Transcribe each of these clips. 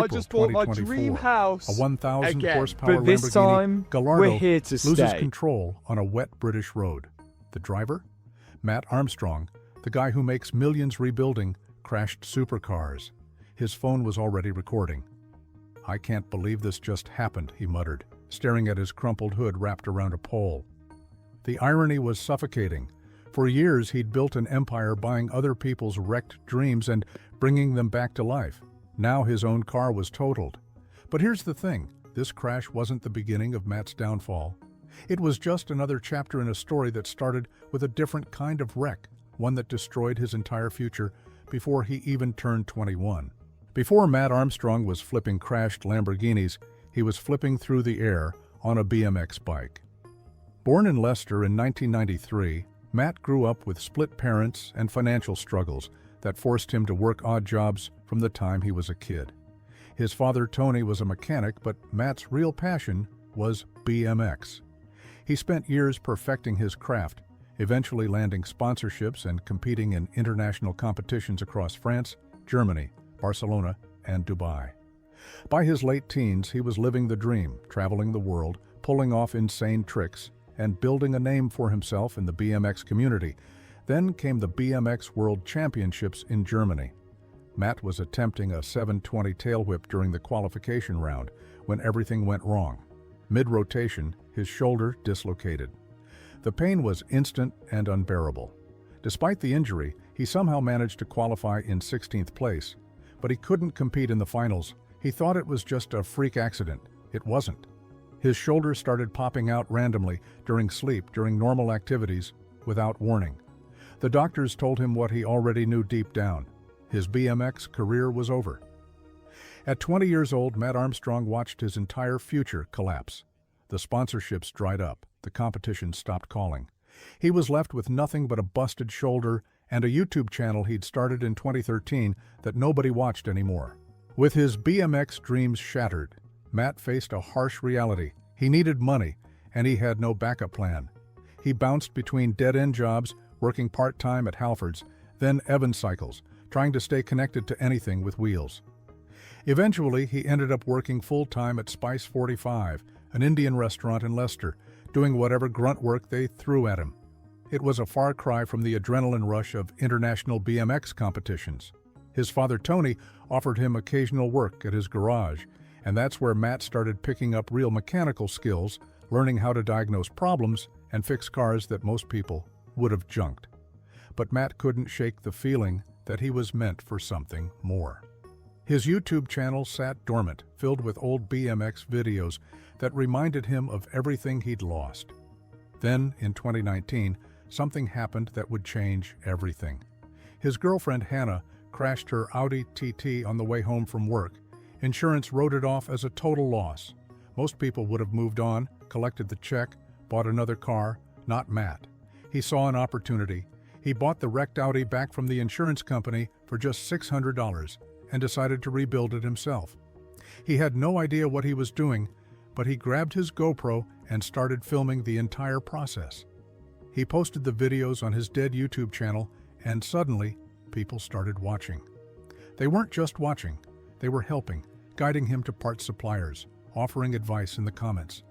I just bought my dream 2024, house a 1,000 again. horsepower But this Lamborghini time, Gallardo we're here to loses stay. control on a wet British road. The driver? Mat Armstrong, the guy who makes millions rebuilding crashed supercars. His phone was already recording. "I can't believe this just happened," he muttered, staring at his crumpled hood wrapped around a pole. The irony was suffocating. For years, he'd built an empire buying other people's wrecked dreams and bringing them back to life. Now his own car was totaled. But here's the thing, this crash wasn't the beginning of Mat's downfall. It was just another chapter in a story that started with a different kind of wreck, one that destroyed his entire future before he even turned 21. Before Mat Armstrong was flipping crashed Lamborghinis, he was flipping through the air on a BMX bike. Born in Leicester in 1993, Mat grew up with split parents and financial struggles that forced him to work odd jobs from the time he was a kid. His father, Tony, was a mechanic, but Mat's real passion was BMX. He spent years perfecting his craft, eventually landing sponsorships and competing in international competitions across France, Germany, Barcelona, and Dubai. By his late teens, he was living the dream, traveling the world, pulling off insane tricks, and building a name for himself in the BMX community. Then came the BMX World Championships in Germany. Mat was attempting a 720 tail whip during the qualification round when everything went wrong. Mid-rotation, his shoulder dislocated. The pain was instant and unbearable. Despite the injury, he somehow managed to qualify in 16th place, but he couldn't compete in the finals. He thought it was just a freak accident. It wasn't. His shoulder started popping out randomly during sleep, during normal activities, without warning. The doctors told him what he already knew deep down. His BMX career was over. At 20 years old, Mat Armstrong watched his entire future collapse. The sponsorships dried up. The competition stopped calling. He was left with nothing but a busted shoulder and a YouTube channel he'd started in 2013 that nobody watched anymore. With his BMX dreams shattered, Mat faced a harsh reality. He needed money, and he had no backup plan. He bounced between dead-end jobs, working part-time at Halford's, then Evans Cycles, trying to stay connected to anything with wheels. Eventually, he ended up working full-time at Spice 45, an Indian restaurant in Leicester, doing whatever grunt work they threw at him. It was a far cry from the adrenaline rush of international BMX competitions. His father, Tony, offered him occasional work at his garage, and that's where Mat started picking up real mechanical skills, learning how to diagnose problems and fix cars that most people would have junked. But Mat couldn't shake the feeling that he was meant for something more. His YouTube channel sat dormant, filled with old BMX videos that reminded him of everything he'd lost. Then, in 2019, something happened that would change everything. His girlfriend, Hannah, crashed her Audi TT on the way home from work. Insurance wrote it off as a total loss. Most people would have moved on, collected the check, bought another car, not Mat. He saw an opportunity. He bought the wrecked Audi back from the insurance company for just $600 and decided to rebuild it himself. He had no idea what he was doing, but he grabbed his GoPro and started filming the entire process. He posted the videos on his dead YouTube channel, and suddenly, people started watching. They weren't just watching, they were helping, guiding him to parts suppliers, offering advice in the comments.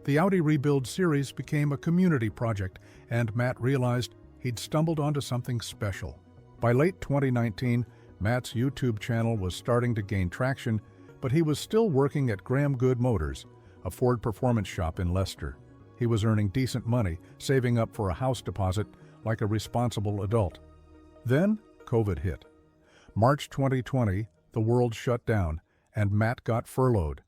The Audi Rebuild series became a community project, and Mat realized he'd stumbled onto something special. By late 2019, Mat's YouTube channel was starting to gain traction, but he was still working at Graham Good Motors, a Ford performance shop in Leicester. He was earning decent money, saving up for a house deposit like a responsible adult. Then, COVID hit. March 2020, the world shut down, and Mat got furloughed.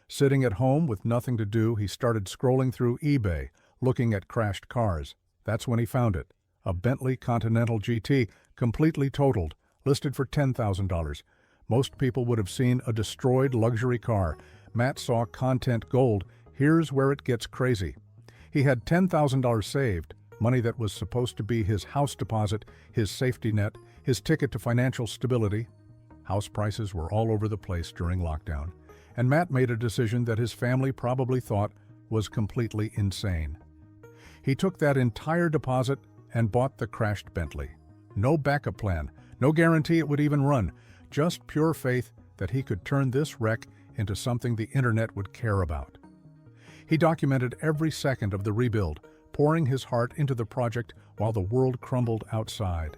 Sitting at home with nothing to do, he started scrolling through eBay, looking at crashed cars. That's when he found it. A Bentley Continental GT, completely totaled, listed for $10,000. Most people would have seen a destroyed luxury car. Mat saw content gold. Here's where it gets crazy. He had $10,000 saved, money that was supposed to be his house deposit, his safety net, his ticket to financial stability. House prices were all over the place during lockdown, and Mat made a decision that his family probably thought was completely insane. He took that entire deposit and bought the crashed Bentley. No backup plan, no guarantee it would even run, just pure faith that he could turn this wreck into something the internet would care about. He documented every second of the rebuild, pouring his heart into the project while the world crumbled outside.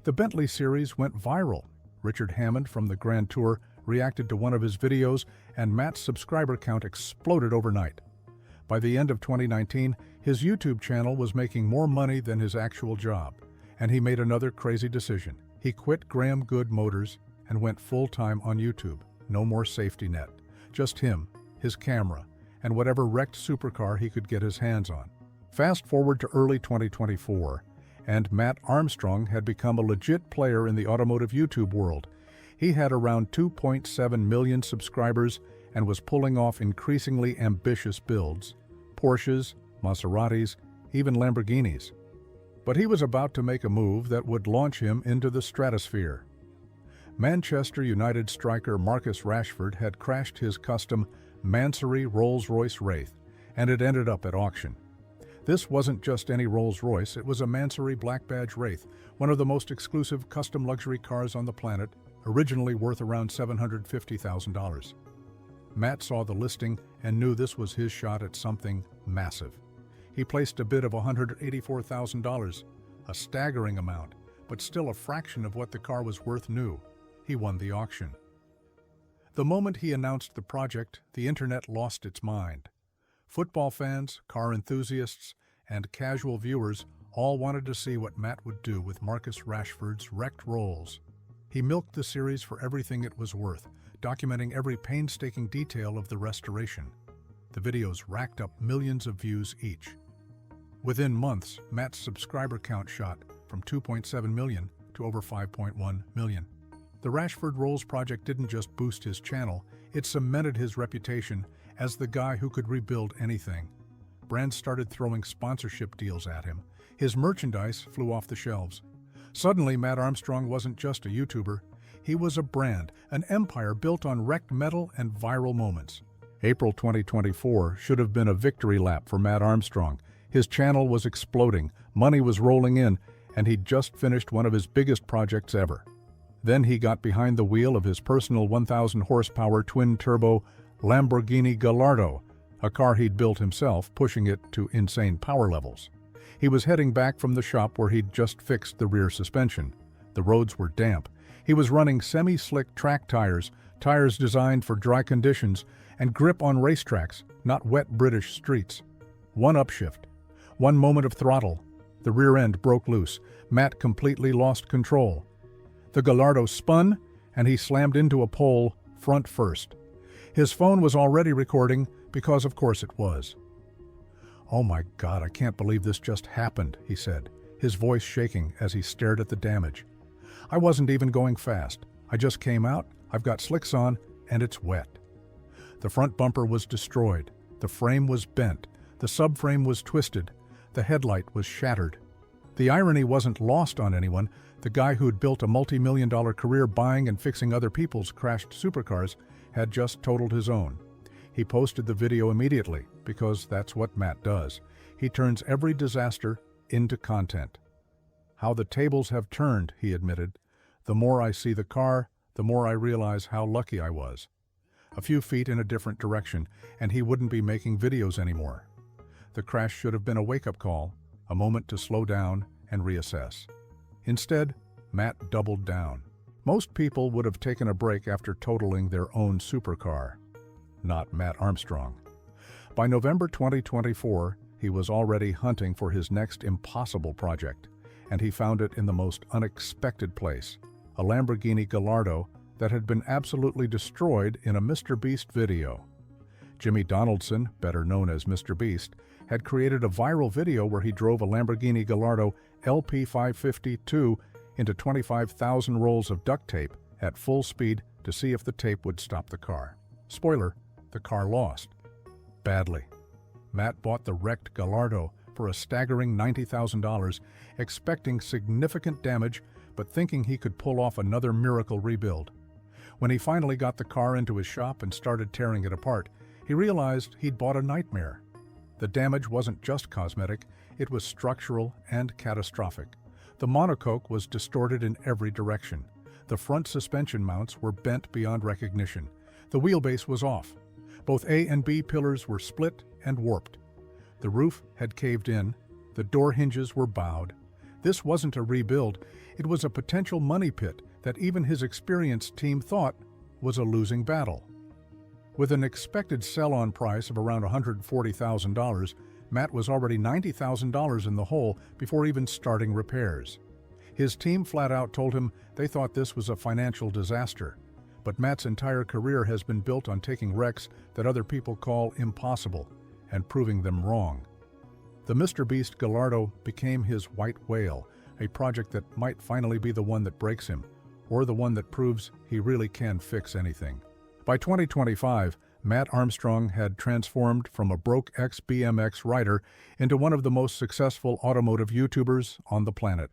The Bentley series went viral. Richard Hammond from the Grand Tour reacted to one of his videos, and Matt's subscriber count exploded overnight. By the end of 2019, his YouTube channel was making more money than his actual job, and he made another crazy decision. He quit Graham Good Motors and went full-time on YouTube. No more safety net. Just him, his camera, and whatever wrecked supercar he could get his hands on. Fast forward to early 2024, and Mat Armstrong had become a legit player in the automotive YouTube world. He had around 2.7 million subscribers and was pulling off increasingly ambitious builds. Porsches, Maseratis, even Lamborghinis. But he was about to make a move that would launch him into the stratosphere. Manchester United striker Marcus Rashford had crashed his custom Mansory Rolls-Royce Wraith, and it ended up at auction. This wasn't just any Rolls-Royce, it was a Mansory Black Badge Wraith, one of the most exclusive custom luxury cars on the planet, originally worth around $750,000. Matt saw the listing and knew this was his shot at something massive. He placed a bid of $184,000, a staggering amount, but still a fraction of what the car was worth new. He won the auction. The moment he announced the project, the internet lost its mind. Football fans, car enthusiasts, and casual viewers all wanted to see what Matt would do with Marcus Rashford's wrecked Rolls. He milked the series for everything it was worth, documenting every painstaking detail of the restoration. The videos racked up millions of views each. Within months, Matt's subscriber count shot from 2.7 million to over 5.1 million. The Rashford Rolls project didn't just boost his channel, it cemented his reputation as the guy who could rebuild anything. Brands started throwing sponsorship deals at him. His merchandise flew off the shelves. Suddenly, Mat Armstrong wasn't just a YouTuber. He was a brand, an empire built on wrecked metal and viral moments. April 2024 should have been a victory lap for Mat Armstrong. His channel was exploding, money was rolling in, and he'd just finished one of his biggest projects ever. Then he got behind the wheel of his personal 1,000 horsepower twin-turbo Lamborghini Gallardo, a car he'd built himself, pushing it to insane power levels. He was heading back from the shop where he'd just fixed the rear suspension. The roads were damp. He was running semi-slick track tires, tires designed for dry conditions, and grip on racetracks, not wet British streets. One upshift, one moment of throttle. The rear end broke loose. Matt completely lost control. The Gallardo spun, and he slammed into a pole, front first. His phone was already recording, because of course it was. "Oh my God, I can't believe this just happened," he said, his voice shaking as he stared at the damage. "I wasn't even going fast. I just came out, I've got slicks on, and it's wet." The front bumper was destroyed. The frame was bent. The subframe was twisted. The headlight was shattered. The irony wasn't lost on anyone. The guy who'd built a multi-million-dollar career buying and fixing other people's crashed supercars had just totaled his own. He posted the video immediately, because that's what Matt does. He turns every disaster into content. "How the tables have turned," he admitted. "The more I see the car, the more I realize how lucky I was." A few feet in a different direction, and he wouldn't be making videos anymore. The crash should have been a wake-up call, a moment to slow down and reassess. Instead, Matt doubled down. Most people would have taken a break after totaling their own supercar. Not Mat Armstrong. By November 2024, he was already hunting for his next impossible project, and he found it in the most unexpected place, a Lamborghini Gallardo that had been absolutely destroyed in a MrBeast video. Jimmy Donaldson, better known as MrBeast, had created a viral video where he drove a Lamborghini Gallardo LP552 into 25,000 rolls of duct tape at full speed to see if the tape would stop the car. Spoiler, the car lost. Badly. Matt bought the wrecked Gallardo for a staggering $90,000, expecting significant damage, but thinking he could pull off another miracle rebuild. When he finally got the car into his shop and started tearing it apart, he realized he'd bought a nightmare. The damage wasn't just cosmetic, it was structural and catastrophic. The monocoque was distorted in every direction. The front suspension mounts were bent beyond recognition. The wheelbase was off. Both A and B pillars were split and warped. The roof had caved in. The door hinges were bowed. This wasn't a rebuild. It was a potential money pit that even his experienced team thought was a losing battle. With an expected sell-on price of around $140,000, Mat was already $90,000 in the hole before even starting repairs. His team flat out told him they thought this was a financial disaster. But Mat's entire career has been built on taking wrecks that other people call impossible and proving them wrong. The MrBeast Gallardo became his white whale, a project that might finally be the one that breaks him, or the one that proves he really can fix anything. By 2025, Mat Armstrong had transformed from a broke ex-BMX rider into one of the most successful automotive YouTubers on the planet.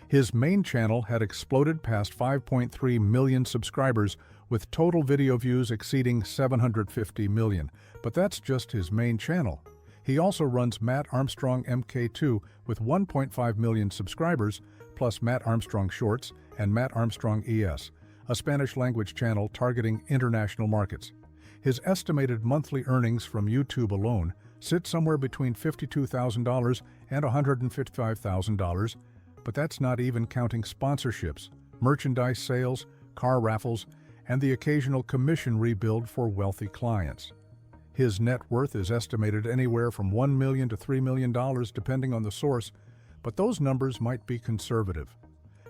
His main channel had exploded past 5.3 million subscribers, with total video views exceeding 750 million. But that's just his main channel. He also runs Mat Armstrong MK2 with 1.5 million subscribers, plus Mat Armstrong Shorts and Mat Armstrong ES, a Spanish-language channel targeting international markets. His estimated monthly earnings from YouTube alone sit somewhere between $52,000 and $155,000, but that's not even counting sponsorships, merchandise sales, car raffles, and the occasional commission rebuild for wealthy clients. His net worth is estimated anywhere from $1 million to $3 million depending on the source, but those numbers might be conservative.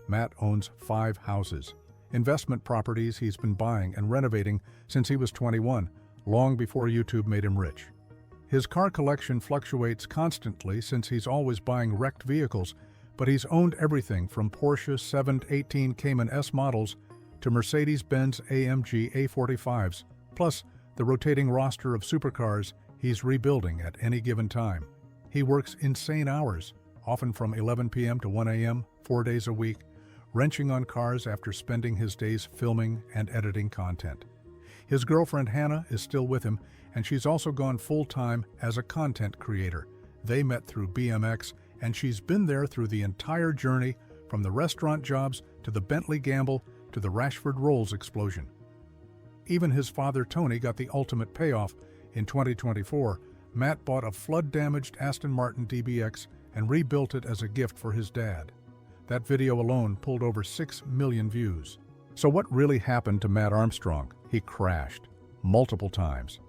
Mat owns 5 houses, investment properties he's been buying and renovating since he was 21, long before YouTube made him rich. His car collection fluctuates constantly since he's always buying wrecked vehicles, but he's owned everything from Porsche 718 Cayman S models to Mercedes-Benz AMG A45s, plus the rotating roster of supercars he's rebuilding at any given time. He works insane hours, often from 11 p.m. to 1 a.m., 4 days a week, wrenching on cars after spending his days filming and editing content. His girlfriend Hannah is still with him, and she's also gone full-time as a content creator. They met through BMX, and she's been there through the entire journey, from the restaurant jobs to the Bentley gamble to the Rashford Rolls explosion. Even his father Tony got the ultimate payoff. In 2024, Mat bought a flood-damaged Aston Martin DBX and rebuilt it as a gift for his dad. That video alone pulled over 6 million views. So what really happened to Mat Armstrong? He crashed multiple times.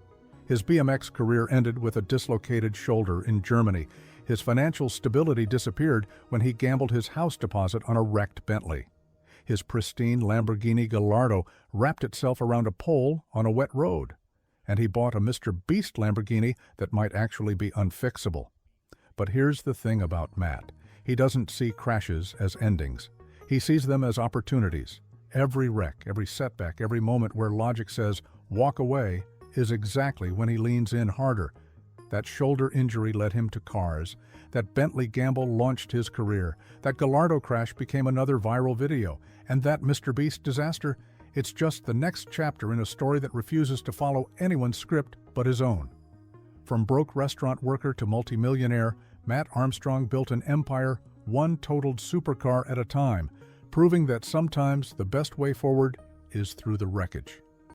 His BMX career ended with a dislocated shoulder in Germany. His financial stability disappeared when he gambled his house deposit on a wrecked Bentley. His pristine Lamborghini Gallardo wrapped itself around a pole on a wet road. And he bought a MrBeast Lamborghini that might actually be unfixable. But here's the thing about Mat. He doesn't see crashes as endings. He sees them as opportunities. Every wreck, every setback, every moment where logic says, walk away, is exactly when he leans in harder. That shoulder injury led him to cars. That Bentley gamble launched his career. That Gallardo crash became another viral video. And that MrBeast disaster, it's just the next chapter in a story that refuses to follow anyone's script but his own. From broke restaurant worker to multimillionaire, Mat Armstrong built an empire, one totaled supercar at a time, proving that sometimes the best way forward is through the wreckage.